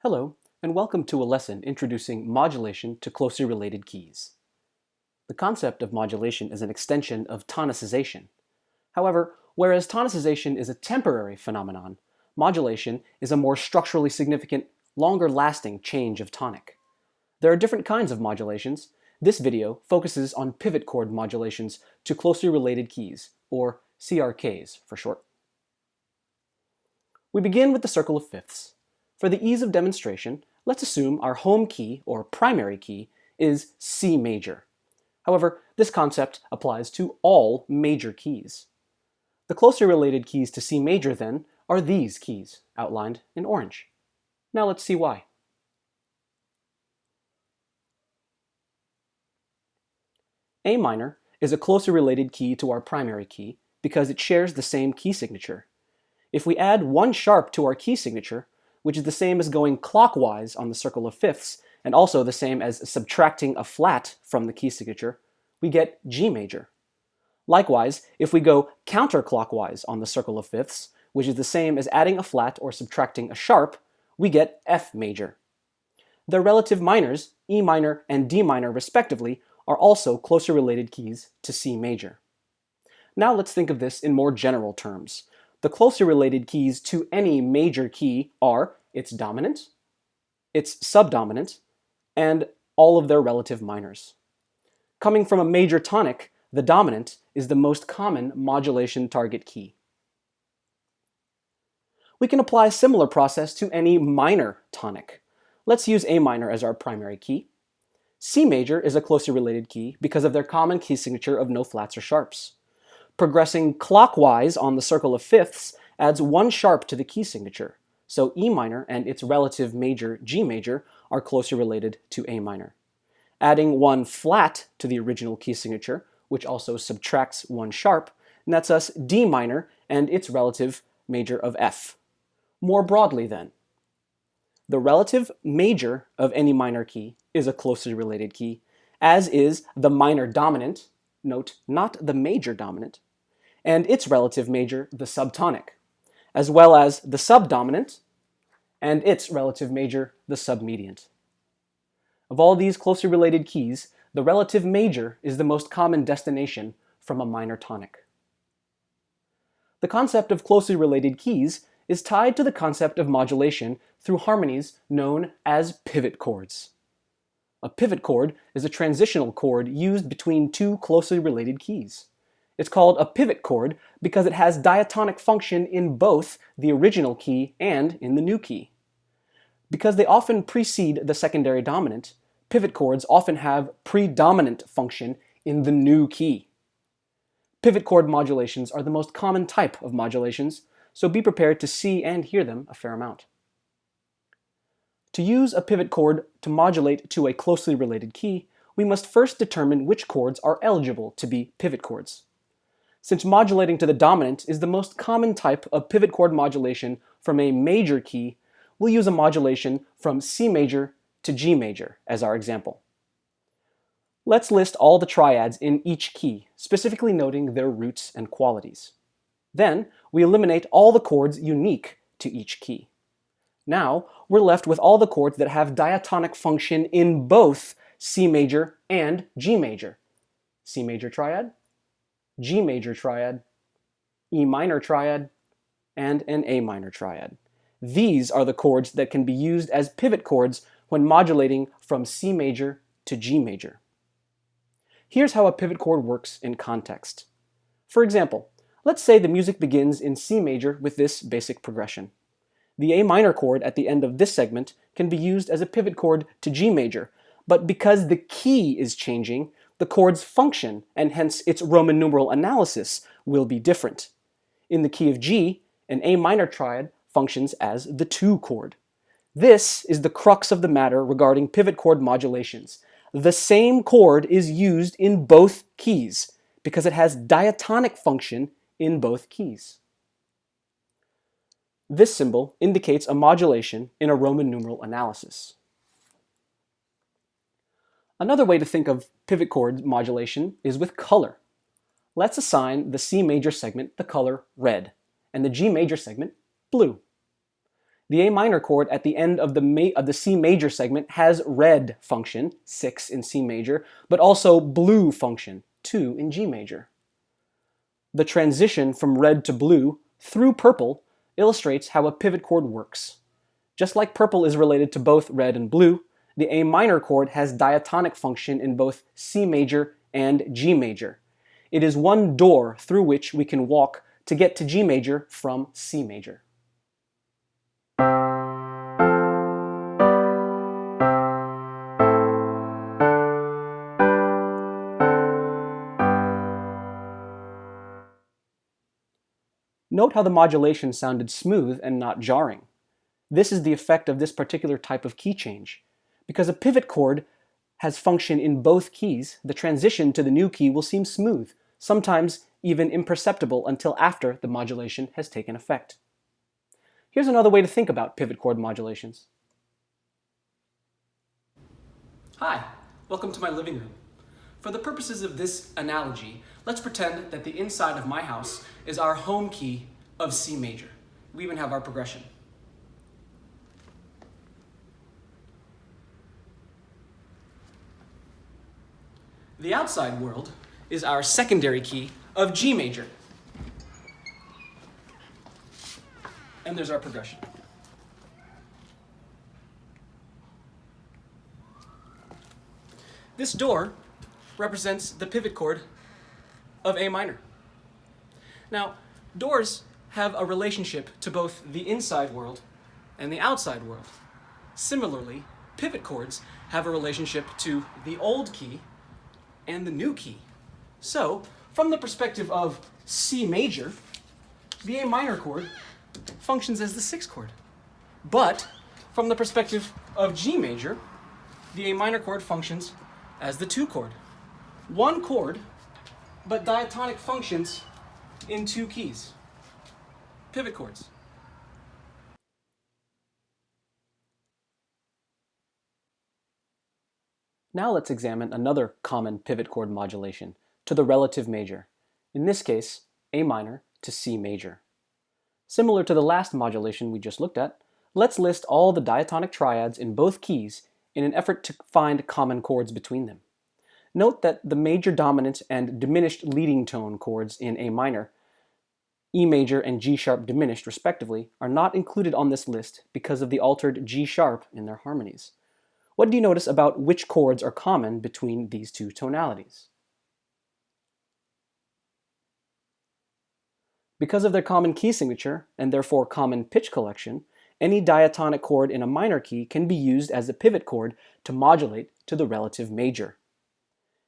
Hello, and welcome to a lesson introducing modulation to closely related keys. The concept of modulation is an extension of tonicization. However, whereas tonicization is a temporary phenomenon, modulation is a more structurally significant, longer-lasting change of tonic. There are different kinds of modulations. This video focuses on pivot chord modulations to closely related keys, or CRKs for short. We begin with the circle of fifths. For the ease of demonstration, let's assume our home key, or primary key, is C major. However, this concept applies to all major keys. The closely related keys to C major, then, are these keys, outlined in orange. Now let's see why. A minor is a closely related key to our primary key because it shares the same key signature. If we add one sharp to our key signature, which is the same as going clockwise on the circle of fifths, and also the same as subtracting a flat from the key signature, we get G major. Likewise, if we go counterclockwise on the circle of fifths, which is the same as adding a flat or subtracting a sharp, we get F major. Their relative minors, E minor and D minor respectively, are also closely related keys to C major. Now let's think of this in more general terms. The closely related keys to any major key are its dominant, its subdominant, and all of their relative minors. Coming from a major tonic, the dominant is the most common modulation target key. We can apply a similar process to any minor tonic. Let's use A minor as our primary key. C major is a closely related key because of their common key signature of no flats or sharps. Progressing clockwise on the circle of fifths adds one sharp to the key signature, so E minor and its relative major G major are closely related to A minor. Adding one flat to the original key signature, which also subtracts one sharp, nets us D minor and its relative major of F. More broadly then, the relative major of any minor key is a closely related key, as is the minor dominant, note, not the major dominant, and its relative major, the subtonic, as well as the subdominant and its relative major, the submediant. Of all these closely related keys, the relative major is the most common destination from a minor tonic. The concept of closely related keys is tied to the concept of modulation through harmonies known as pivot chords. A pivot chord is a transitional chord used between two closely related keys. It's called a pivot chord because it has diatonic function in both the original key and in the new key. Because they often precede the secondary dominant, pivot chords often have predominant function in the new key. Pivot chord modulations are the most common type of modulations, so be prepared to see and hear them a fair amount. To use a pivot chord to modulate to a closely related key, we must first determine which chords are eligible to be pivot chords. Since modulating to the dominant is the most common type of pivot chord modulation from a major key, we'll use a modulation from C major to G major as our example. Let's list all the triads in each key, specifically noting their roots and qualities. Then, we eliminate all the chords unique to each key. Now, we're left with all the chords that have diatonic function in both C major and G major. C major triad, G major triad, E minor triad, and an A minor triad. These are the chords that can be used as pivot chords when modulating from C major to G major. Here's how a pivot chord works in context. For example, let's say the music begins in C major with this basic progression. The A minor chord at the end of this segment can be used as a pivot chord to G major, but because the key is changing, the chord's function, and hence its Roman numeral analysis, will be different. In the key of G, an A minor triad functions as the 2 chord. This is the crux of the matter regarding pivot chord modulations. The same chord is used in both keys because it has diatonic function in both keys. This symbol indicates a modulation in a Roman numeral analysis. Another way to think of pivot chord modulation is with color. Let's assign the C major segment the color red, and the G major segment blue. The A minor chord at the end of the C major segment has red function, 6 in C major, but also blue function, 2 in G major. The transition from red to blue through purple illustrates how a pivot chord works. Just like purple is related to both red and blue, the A minor chord has diatonic function in both C major and G major. It is one door through which we can walk to get to G major from C major. Note how the modulation sounded smooth and not jarring. This is the effect of this particular type of key change. Because a pivot chord has function in both keys, the transition to the new key will seem smooth, sometimes even imperceptible until after the modulation has taken effect. Here's another way to think about pivot chord modulations. Hi, welcome to my living room. For the purposes of this analogy, let's pretend that the inside of my house is our home key of C major. We even have our progression. The outside world is our secondary key of G major. And there's our progression. This door represents the pivot chord of A minor. Now, doors have a relationship to both the inside world and the outside world. Similarly, pivot chords have a relationship to the old key and the new key. So, from the perspective of C major, the A minor chord functions as the 6th chord. But, from the perspective of G major, the A minor chord functions as the 2 chord. One chord, but diatonic functions in 2 keys. Pivot chords. Now let's examine another common pivot chord modulation, to the relative major. In this case, A minor to C major. Similar to the last modulation we just looked at, let's list all the diatonic triads in both keys in an effort to find common chords between them. Note that the major dominant and diminished leading tone chords in A minor, E major and G sharp diminished respectively, are not included on this list because of the altered G sharp in their harmonies. What do you notice about which chords are common between these two tonalities? Because of their common key signature, and therefore common pitch collection, any diatonic chord in a minor key can be used as a pivot chord to modulate to the relative major.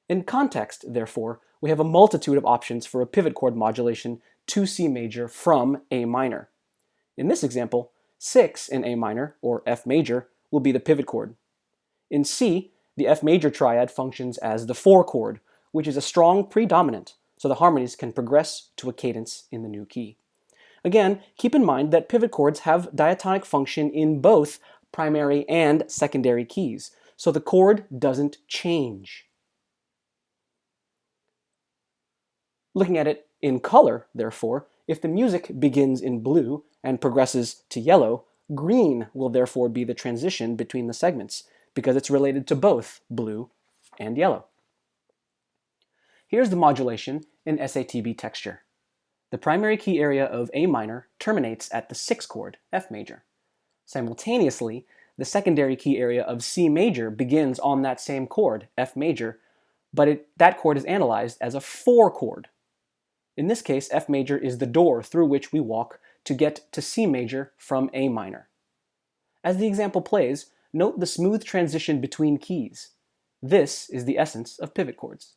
In context, therefore, we have a multitude of options for a pivot chord modulation to C major from A minor. In this example, 6 in A minor, or F major, will be the pivot chord. In C, the F major triad functions as the 4 chord, which is a strong predominant, so the harmonies can progress to a cadence in the new key. Again, keep in mind that pivot chords have diatonic function in both primary and secondary keys, so the chord doesn't change. Looking at it in color, therefore, if the music begins in blue and progresses to yellow, green will therefore be the transition between the segments, because it's related to both blue and yellow. Here's the modulation in SATB texture. The primary key area of A minor terminates at the 6th chord, F major. Simultaneously, the secondary key area of C major begins on that same chord, F major, but that chord is analyzed as a 4 chord. In this case, F major is the door through which we walk to get to C major from A minor. As the example plays, note the smooth transition between keys. This is the essence of pivot chords.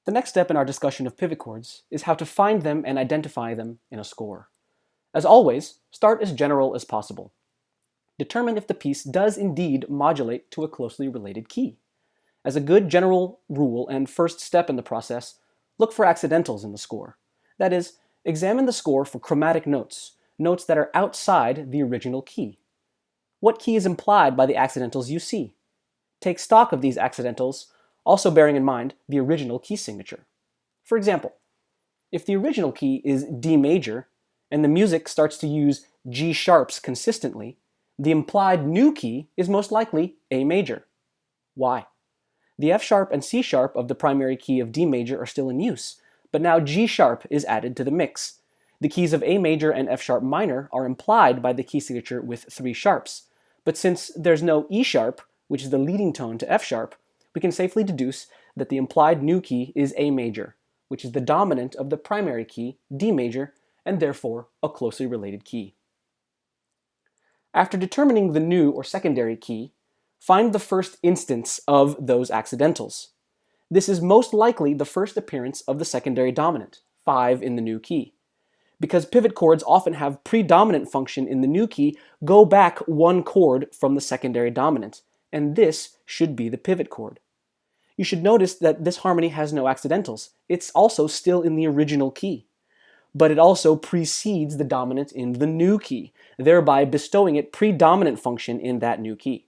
The next step in our discussion of pivot chords is how to find them and identify them in a score. As always, start as general as possible. Determine if the piece does indeed modulate to a closely related key. As a good general rule and first step in the process, look for accidentals in the score. That is, Examine the score for chromatic notes, notes that are outside the original key. What key is implied by the accidentals you see? Take stock of these accidentals, also bearing in mind the original key signature. For example, if the original key is D major, and the music starts to use G sharps consistently, the implied new key is most likely A major. Why? The F sharp and C sharp of the primary key of D major are still in use, but now G sharp is added to the mix. The keys of A major and F sharp minor are implied by the key signature with 3 sharps, but since there's no E sharp, which is the leading tone to F sharp, we can safely deduce that the implied new key is A major, which is the dominant of the primary key, D major, and therefore a closely related key. After determining the new or secondary key, find the first instance of those accidentals. This is most likely the first appearance of the secondary dominant, 5 in the new key. Because pivot chords often have predominant function in the new key, go back 1 chord from the secondary dominant, and this should be the pivot chord. You should notice that this harmony has no accidentals. It's also still in the original key, but it also precedes the dominant in the new key, thereby bestowing it predominant function in that new key.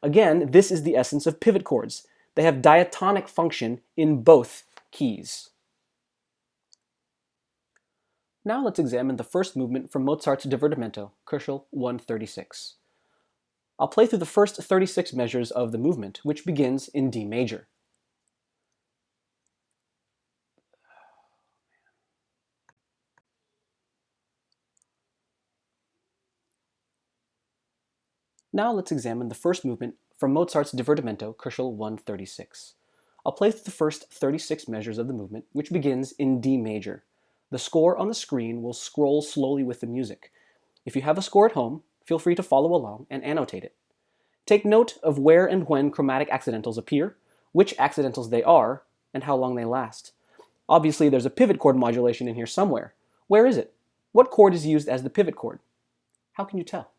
Again, this is the essence of pivot chords. They have diatonic function in both keys. Now let's examine the first movement from Mozart's Divertimento, Köchel 136. I'll play through the first 36 measures of the movement, which begins in D major. Now let's examine the first movement from Mozart's Divertimento, Köchel 136. I'll play through the first 36 measures of the movement, which begins in D major. The score on the screen will scroll slowly with the music. If you have a score at home, feel free to follow along and annotate it. Take note of where and when chromatic accidentals appear, which accidentals they are, and how long they last. Obviously, there's a pivot chord modulation in here somewhere. Where is it? What chord is used as the pivot chord? How can you tell?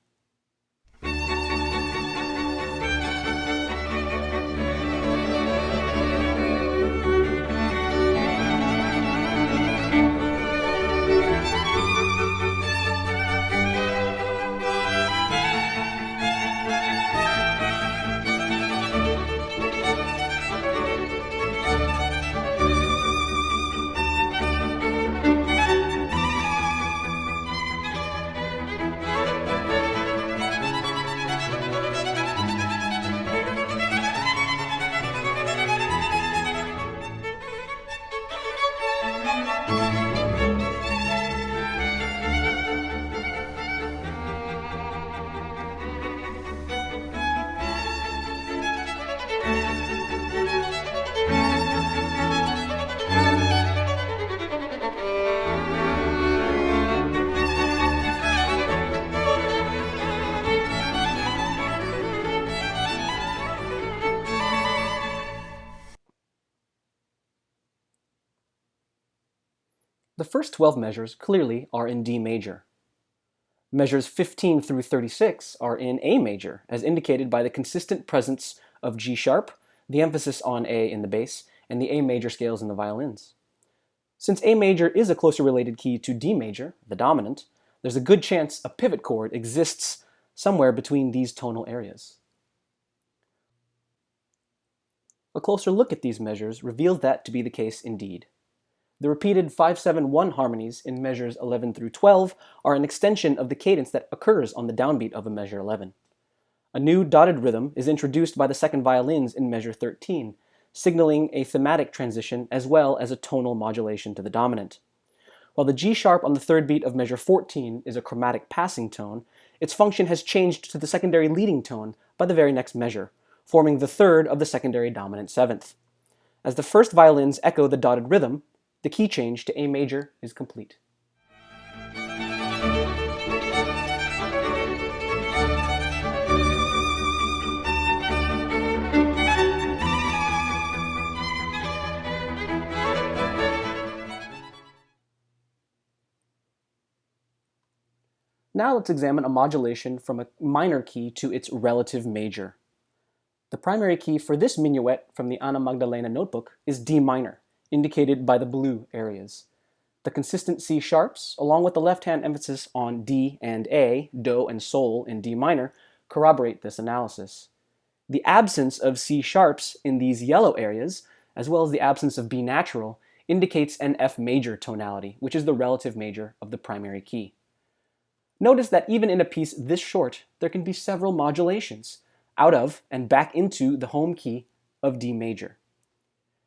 The first 12 measures clearly are in D major. Measures 15 through 36 are in A major, as indicated by the consistent presence of G sharp, the emphasis on A in the bass, and the A major scales in the violins. Since A major is a closely related key to D major, the dominant, there's a good chance a pivot chord exists somewhere between these tonal areas. A closer look at these measures reveals that to be the case indeed. The repeated 5-7-1 harmonies in measures 11 through 12 are an extension of the cadence that occurs on the downbeat of a measure 11. A new dotted rhythm is introduced by the second violins in measure 13, signaling a thematic transition as well as a tonal modulation to the dominant. While the G sharp on the third beat of measure 14 is a chromatic passing tone, its function has changed to the secondary leading tone by the very next measure, forming the third of the secondary dominant seventh. As the first violins echo the dotted rhythm, the key change to A major is complete. Now let's examine a modulation from a minor key to its relative major. The primary key for this minuet from the Anna Magdalena notebook is D minor, indicated by the blue areas. The consistent C sharps, along with the left-hand emphasis on D and A, do and sol in D minor, corroborate this analysis. The absence of C sharps in these yellow areas, as well as the absence of B natural, indicates an F major tonality, which is the relative major of the primary key. Notice that even in a piece this short, there can be several modulations out of and back into the home key of D major.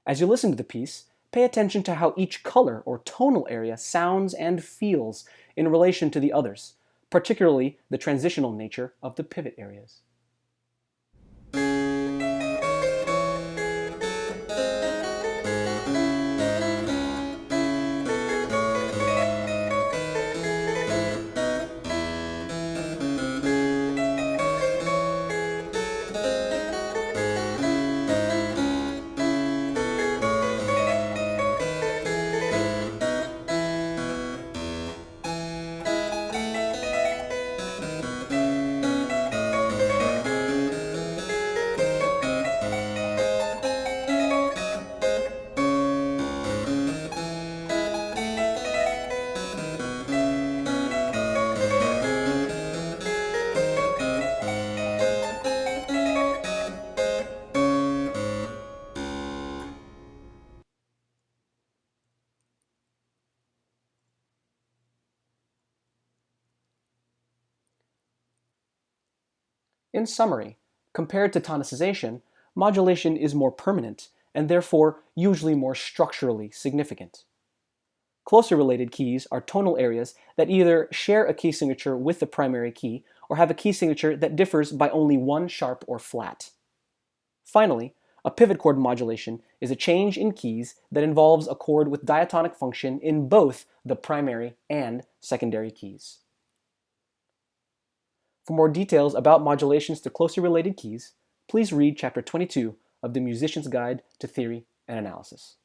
As you listen to the piece, pay attention to how each color or tonal area sounds and feels in relation to the others, particularly the transitional nature of the pivot areas. In summary, compared to tonicization, modulation is more permanent and therefore usually more structurally significant. Closely related keys are tonal areas that either share a key signature with the primary key or have a key signature that differs by only one sharp or flat. Finally, a pivot chord modulation is a change in keys that involves a chord with diatonic function in both the primary and secondary keys. For more details about modulations to closely related keys, please read Chapter 22 of the Musician's Guide to Theory and Analysis.